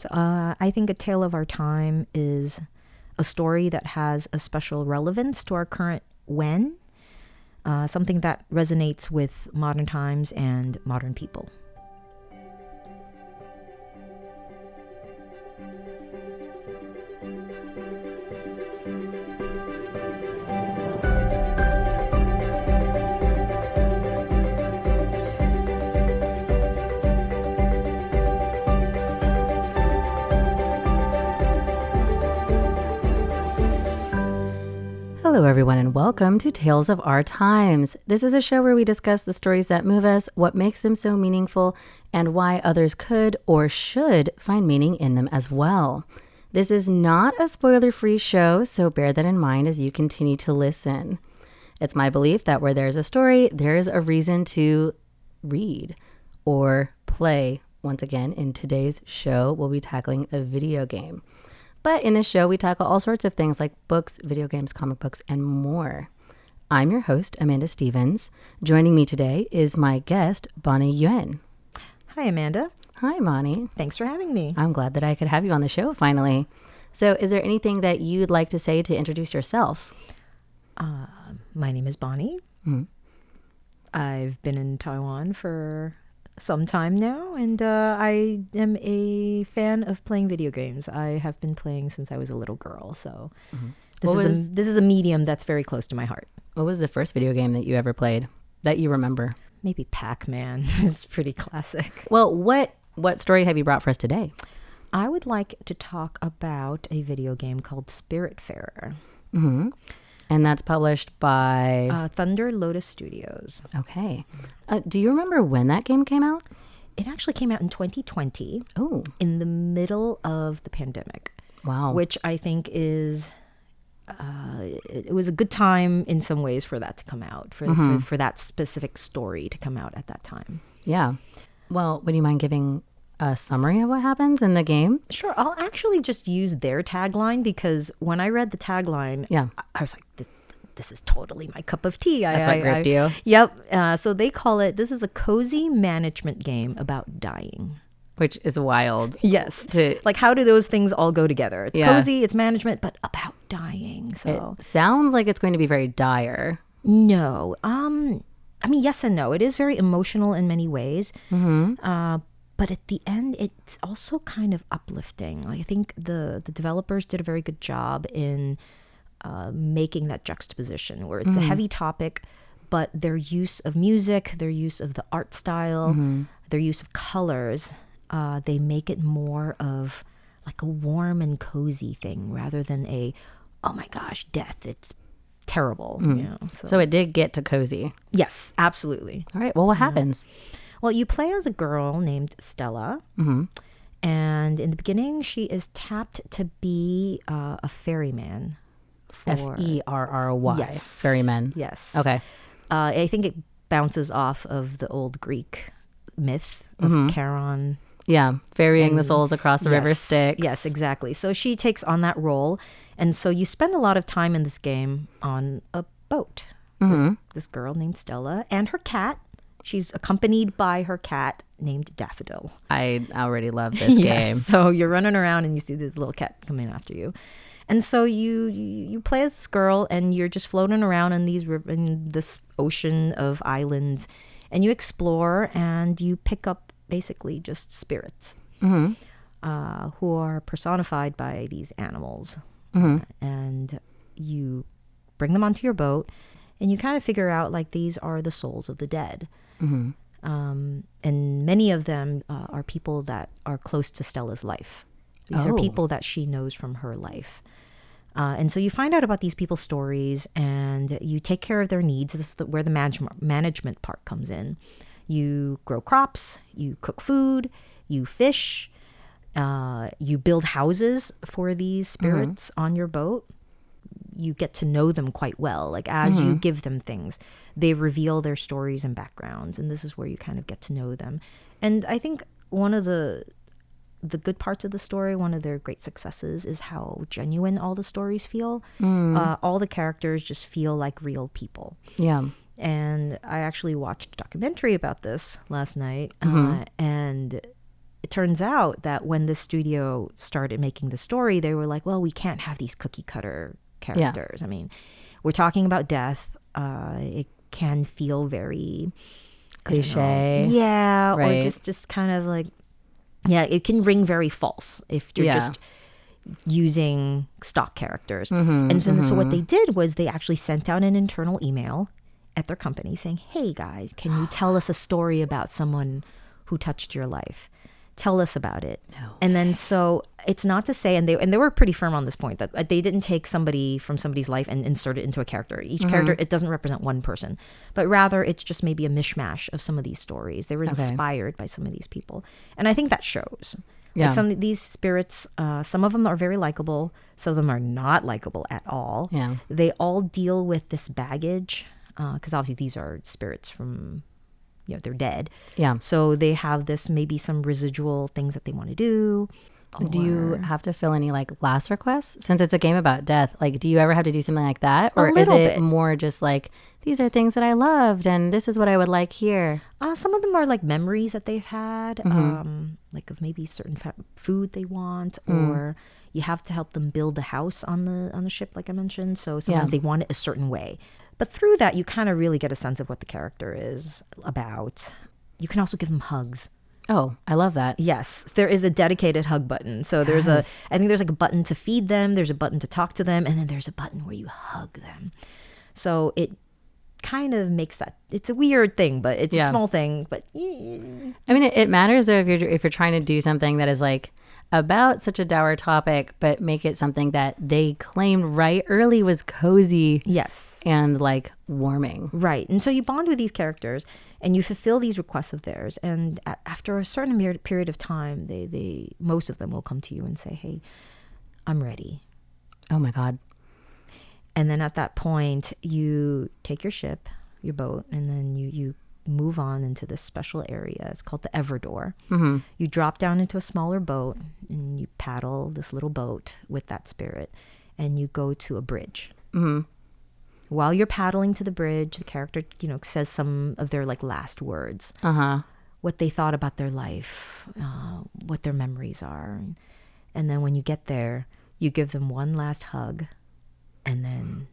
So I think A Tale of Our Time is a story that has a special relevance to our current Yuen, something that resonates with modern times and modern people. Hello, everyone, and welcome to Tales of Our Times. This is a show where we discuss the stories that move us, what makes them so meaningful, and why others could or should find meaning in them as well. This is not a spoiler-free show, so bear that in mind as you continue to listen. It's my belief that where there's a story, there's a reason to read or play. Once again, in today's show, we'll be tackling a video game. But in this show, we tackle all sorts of things like books, video games, comic books, and more. I'm your host, Amanda Stevens. Joining me today is my guest, Bonnie Yuen. Hi, Amanda. Hi, Bonnie. Thanks for having me. I'm glad that I could have you on the show finally. So is there anything that you'd like to say to introduce yourself? My name is Bonnie. Mm-hmm. I've been in Taiwan for some time now, and I am a fan of playing video games. I have been playing since I was a little girl, so this is a medium that's very close to my heart. What was the first video game that you ever played that you remember? Maybe Pac-Man is pretty classic. Well, what story have you brought for us today? I would like to talk about a video game called Spiritfarer. Mm-hmm. And that's published by? Thunder Lotus Studios. Okay. Do you remember when that game came out? It actually came out in 2020. Oh. In the middle of the pandemic. Wow. Which I think is, it was a good time in some ways for that to come out, for that specific story to come out at that time. Yeah. Well, would you mind giving a summary of what happens in the game? Sure. I'll actually just use their tagline, because when I read the tagline, I was like, this is totally my cup of tea. That's what gripped you? Yep. So they call it, this is a cozy management game about dying. Which is wild. Yes. Like, how do those things all go together? It's cozy, it's management, but about dying. So it sounds like it's going to be very dire. No. I mean, yes and no. It is very emotional in many ways. Mm-hmm. But at the end, it's also kind of uplifting. Like, I think the developers did a very good job in making that juxtaposition where it's a heavy topic, but their use of music, their use of the art style, their use of colors, they make it more of like a warm and cozy thing rather than a, oh my gosh, death. It's terrible. You know, so it did get to cozy. Yes, absolutely. All right. Well, what happens? Well, you play as a girl named Stella, and in the beginning, she is tapped to be a ferryman. Ferry. Yes. Ferryman. Yes. Okay. I think it bounces off of the old Greek myth of Charon. Yeah, ferrying the souls across the river Styx. Yes, exactly. So she takes on that role, and so you spend a lot of time in this game on a boat. This girl named Stella and her cat. She's accompanied by her cat named Daffodil. I already love this game. So you're running around and you see this little cat coming after you. And so you play as this girl, and you're just floating around in this ocean of islands, and you explore, and you pick up basically just spirits who are personified by these animals. And you bring them onto your boat, and you kind of figure out like these are the souls of the dead. And many of them are people that are close to Stella's life. These are people that she knows from her life. And so you find out about these people's stories, and you take care of their needs. This is where the management part comes in. You grow crops, you cook food, you fish, you build houses for these spirits on your boat. You get to know them quite well. Like, as you give them things, they reveal their stories and backgrounds, and this is where you kind of get to know them. And I think one of the good parts of the story, one of their great successes, is how genuine all the stories feel. All the characters just feel like real people. Yeah. And I actually watched a documentary about this last night, and it turns out that when the studio started making the story, they were like, well, we can't have these cookie cutter characters. I mean, we're talking about death. It can feel very cliche. Yeah. Right. Or just kind of like, yeah, it can ring very false if you're just using stock characters. And so what they did was they actually sent out an internal email at their company saying, hey guys, can you tell us a story about someone who touched your life? Tell us about it. No. And then so it's not to say, and they were pretty firm on this point, that they didn't take somebody from somebody's life and insert it into a character. Each character, it doesn't represent one person, but rather it's just maybe a mishmash of some of these stories. They were inspired by some of these people. And I think that shows. Yeah. Like some of these spirits, some of them are very likable. Some of them are not likable at all. Yeah. They all deal with this baggage because obviously these are spirits from, they're dead. Yeah. So they have this, maybe some residual things that they want to do. Do you have to fill any like last requests? Since it's a game about death, like do you ever have to do something like that? Or is it more just like, these are things that I loved and this is what I would like here? Some of them are like memories that they've had, like of maybe certain food they want, or you have to help them build a house on the ship, like I mentioned. So sometimes they want it a certain way. But through that, you kind of really get a sense of what the character is about. You can also give them hugs. Oh, I love that. Yes, there is a dedicated hug button. So there's I think there's like a button to feed them. There's a button to talk to them. And then there's a button where you hug them. So it kind of makes that, it's a weird thing, but it's a small thing. But I mean, it matters though if you're trying to do something that is like about such a dour topic, but make it something that they claimed right early was cozy. Yes. And like warming. Right. And so you bond with these characters and you fulfill these requests of theirs. And after a certain period of time, they most of them will come to you and say, hey, I'm ready. Oh my God. And then at that point, you take your ship, your boat, and then you move on into this special area. It's called the Everdoor. You drop down into a smaller boat and you paddle this little boat with that spirit and you go to a bridge. While you're paddling to the bridge, the character, says some of their like last words, what they thought about their life, what their memories are. And then when you get there, you give them one last hug and then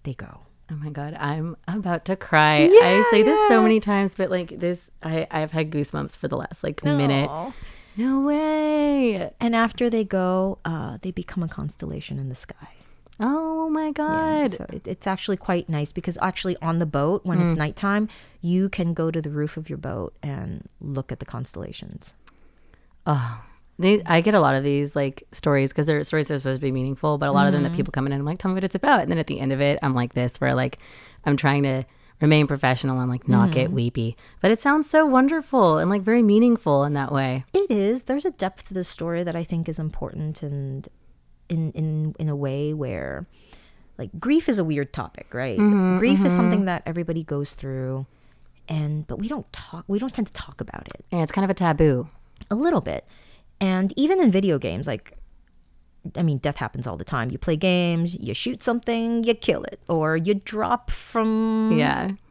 they go. Oh my God, I'm about to cry. Yeah. I say this so many times, but like this, I've had goosebumps for the last like minute. No way. And after they go, they become a constellation in the sky. Oh my God. Yeah, so it's actually quite nice because actually on the boat, when it's nighttime, you can go to the roof of your boat and look at the constellations. Oh, I get a lot of these like stories because their stories are supposed to be meaningful, but a lot of them that people come in and I'm like, tell me what it's about. And then at the end of it, I'm like this, where like I'm trying to remain professional and like not get weepy. But it sounds so wonderful and like very meaningful in that way. It is. There's a depth to the story that I think is important, and in a way where like grief is a weird topic, right? Grief is something that everybody goes through, but we don't tend to talk about it. And it's kind of a taboo. A little bit. And even in video games, like, I mean, death happens all the time. You play games, you shoot something, you kill it, or you drop from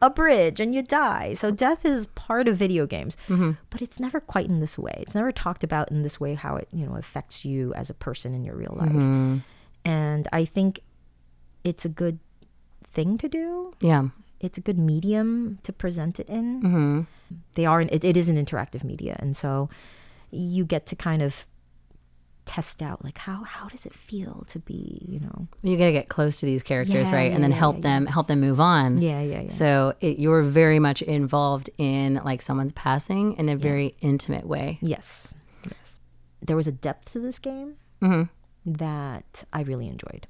a bridge and you die. So death is part of video games, but it's never quite in this way. It's never talked about in this way, how it, affects you as a person in your real life. And I think it's a good thing to do. Yeah. It's a good medium to present it in. It is an interactive media. And so you get to kind of test out like how does it feel to be, you got to get close to these characters, right? And then help them move on. So you're very much involved in like someone's passing in a very intimate way. Yes. There was a depth to this game that I really enjoyed.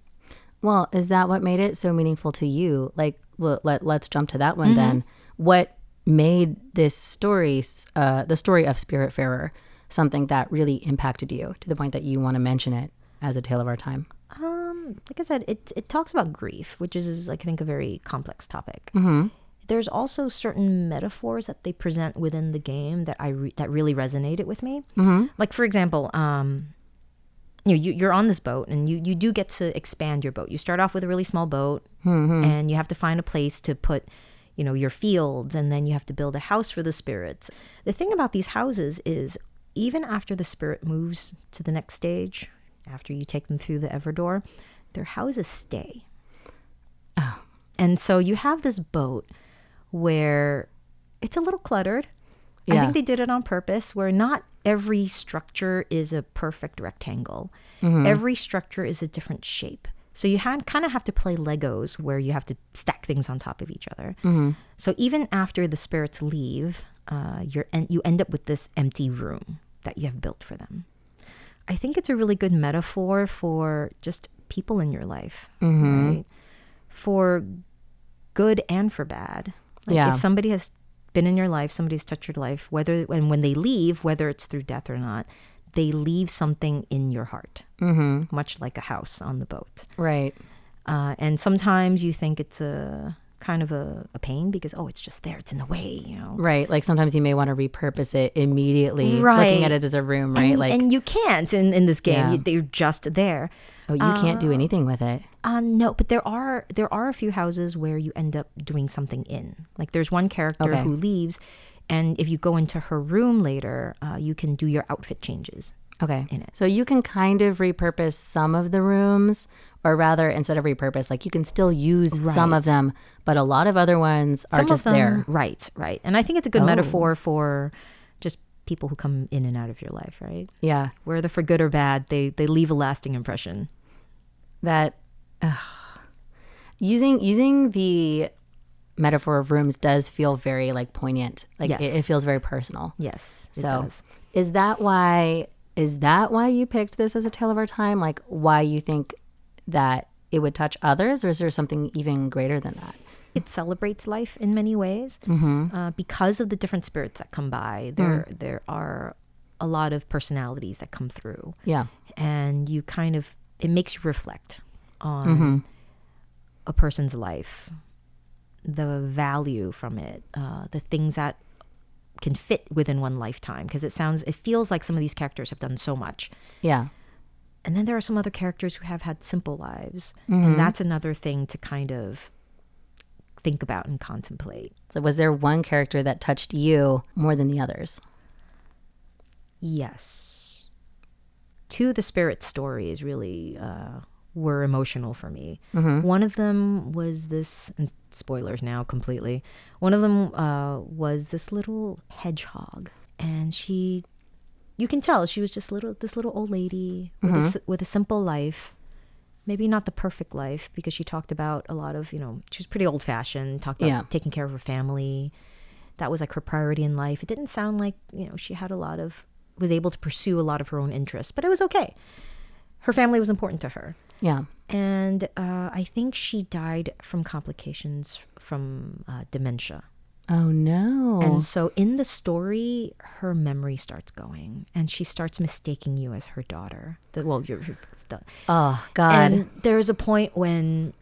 Well, is that what made it so meaningful to you? Like, let's jump to that one then. What made this story, the story of Spiritfarer, something that really impacted you to the point that you want to mention it as a tale of our time? Like I said, it talks about grief, which is, I think, a very complex topic. There's also certain metaphors that they present within the game that that really resonated with me. Like, for example, you're on this boat and you do get to expand your boat. You start off with a really small boat and you have to find a place to put your fields, and then you have to build a house for the spirits. The thing about these houses is even after the spirit moves to the next stage, after you take them through the Everdoor, their houses stay. Oh. And so you have this boat where it's a little cluttered. I Yeah. think they did it on purpose, where not every structure is a perfect rectangle. Every structure is a different shape. So you kind of have to play Legos, where you have to stack things on top of each other. So even after the spirits leave, you end up with this empty room that you have built for them. I think it's a really good metaphor for just people in your life, right? For good and for bad. Like if somebody has been in your life, somebody's touched your life, when they leave, whether it's through death or not, they leave something in your heart, much like a house on the boat. Right. And sometimes you think it's a kind of a pain because, it's just there. It's in the way, you know. Right. Like sometimes you may want to repurpose it immediately, Right. looking at it as a room, right? And you can't in this game. Yeah. They're just there. Oh, you can't do anything with it. No, but there are a few houses where you end up doing something in. Like there's one character who leaves, and if you go into her room later, you can do your outfit changes. Okay. In it. So you can kind of repurpose some of the rooms, or rather, instead of repurpose, like you can still use some of them, but a lot of other ones are just there. Right. And I think it's a good metaphor for just people who come in and out of your life, right? Yeah. Whether for good or bad, they leave a lasting impression. That using the metaphor of rooms does feel very like poignant. Like Yes. it feels very personal. Yes, it So does. is that why you picked this as a tale of our time? Like why you think that it would touch others, or is there something even greater than that? It celebrates life in many ways because of the different spirits that come by. There are a lot of personalities that come through. Yeah. And it makes you reflect on a person's life, the value from it, the things that can fit within one lifetime. Because it feels like some of these characters have done so much. Yeah. And then there are some other characters who have had simple lives. And that's another thing to kind of think about and contemplate. So was there one character that touched you more than the others? Yes. Two of the spirit stories really were emotional for me. One of them was this, and spoilers now completely, one of them was this little hedgehog. And you can tell she was just this little old lady with a simple life. Maybe not the perfect life, because she talked about a lot of, she was pretty old fashioned, talked about taking care of her family. That was like her priority in life. It didn't sound like, she had was able to pursue a lot of her own interests, but it was okay. Her family was important to her. Yeah. And I think she died from complications from dementia. Oh, no. And so in the story, her memory starts going, and she starts mistaking you as her daughter. Oh, God. And there's a point when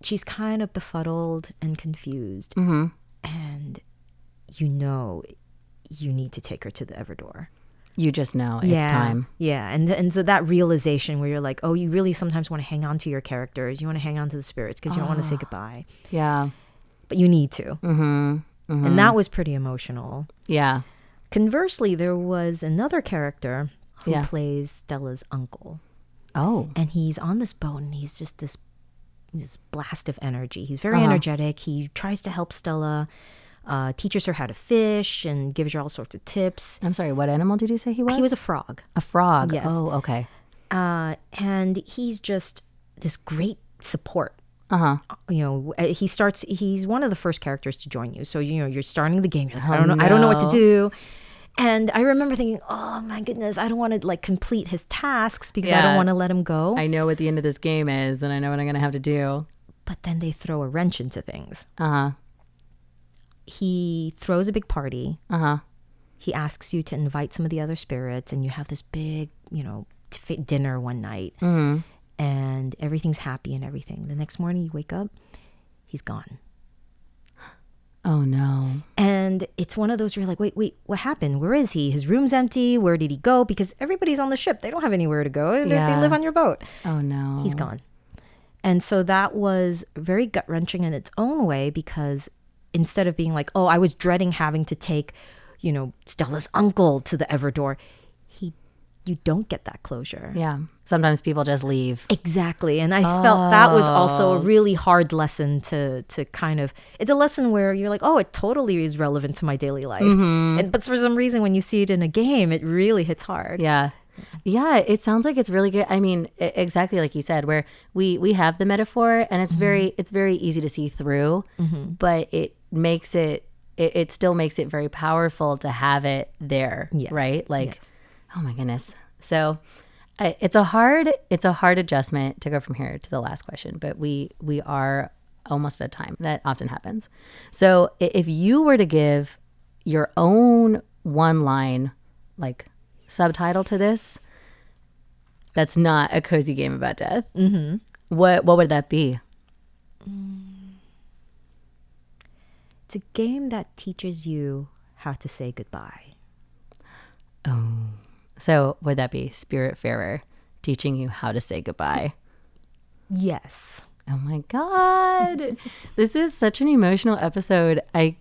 she's kind of befuddled and confused, and you need to take her to the Everdoor. You just know it's time. Yeah, and so that realization where you're like, oh, you really sometimes want to hang on to your characters. You want to hang on to the spirits because you don't want to say goodbye. Yeah. But you need to. And that was pretty emotional. Yeah. Conversely, there was another character who plays Stella's uncle. Oh. And he's on this boat, and he's just this blast of energy. He's very energetic. He tries to help Stella, teaches her how to fish, and gives her all sorts of tips. I'm sorry, what animal did you say he was? He was a frog. A frog. Yes. Oh, okay. And he's just this great support. He's one of the first characters to join you. So, you're starting the game. You're like, I don't know what to do. And I remember thinking, oh my goodness, I don't want to complete his tasks because I don't want to let him go. I know what the end of this game is, and I know what I'm going to have to do. But then they throw a wrench into things. He throws a big party. He asks you to invite some of the other spirits, and you have this big, dinner one night. And everything's happy and everything. The next morning you wake up, he's gone. Oh, no. And it's one of those where you're like, wait, what happened? Where is he? His room's empty. Where did he go? Because everybody's on the ship. They don't have anywhere to go. They live on your boat. Oh, no. He's gone. And so that was very gut-wrenching in its own way, because instead of being like, oh, I was dreading having to take, Stella's uncle to the Everdor. You don't get that closure. Yeah. Sometimes people just leave. Exactly. And I felt that was also a really hard lesson to kind of, it's a lesson where you're like, oh, it totally is relevant to my daily life. But for some reason, when you see it in a game, it really hits hard. Yeah. Yeah, it sounds like it's really good. I mean, exactly like you said, where we have the metaphor and it's very easy to see through, but it still makes it very powerful to have it there, right? Like, oh my goodness. So it's a hard adjustment to go from here to the last question, but we are almost at time. That often happens. So if you were to give your own one line, like subtitle to this, that's not a cozy game about death, what would that be? It's a game that teaches you how to say goodbye. Oh, so would that be Spiritfarer, teaching you how to say goodbye? Yes. Oh my God. This is such an emotional episode. I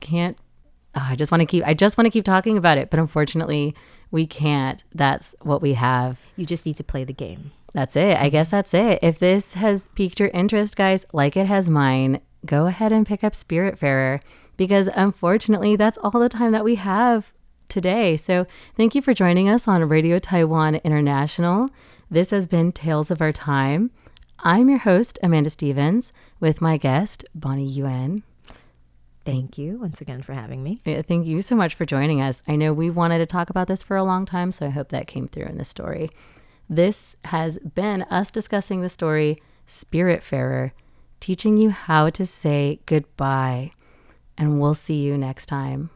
just want to keep talking about it, but unfortunately we can't. That's what we have. You just need to play the game. That's it. I guess that's it. If this has piqued your interest, guys, like it has mine, go ahead and pick up Spiritfarer, because unfortunately that's all the time that we have today. So thank you for joining us on Radio Taiwan International. This has been Tales of Our Time. I'm your host, Amanda Stevens, with my guest, Bonnie Yuen. Thank you once again for having me. Yeah, thank you so much for joining us. I know we wanted to talk about this for a long time, so I hope that came through in this story. This has been us discussing the story Spiritfarer, teaching you how to say goodbye. And we'll see you next time.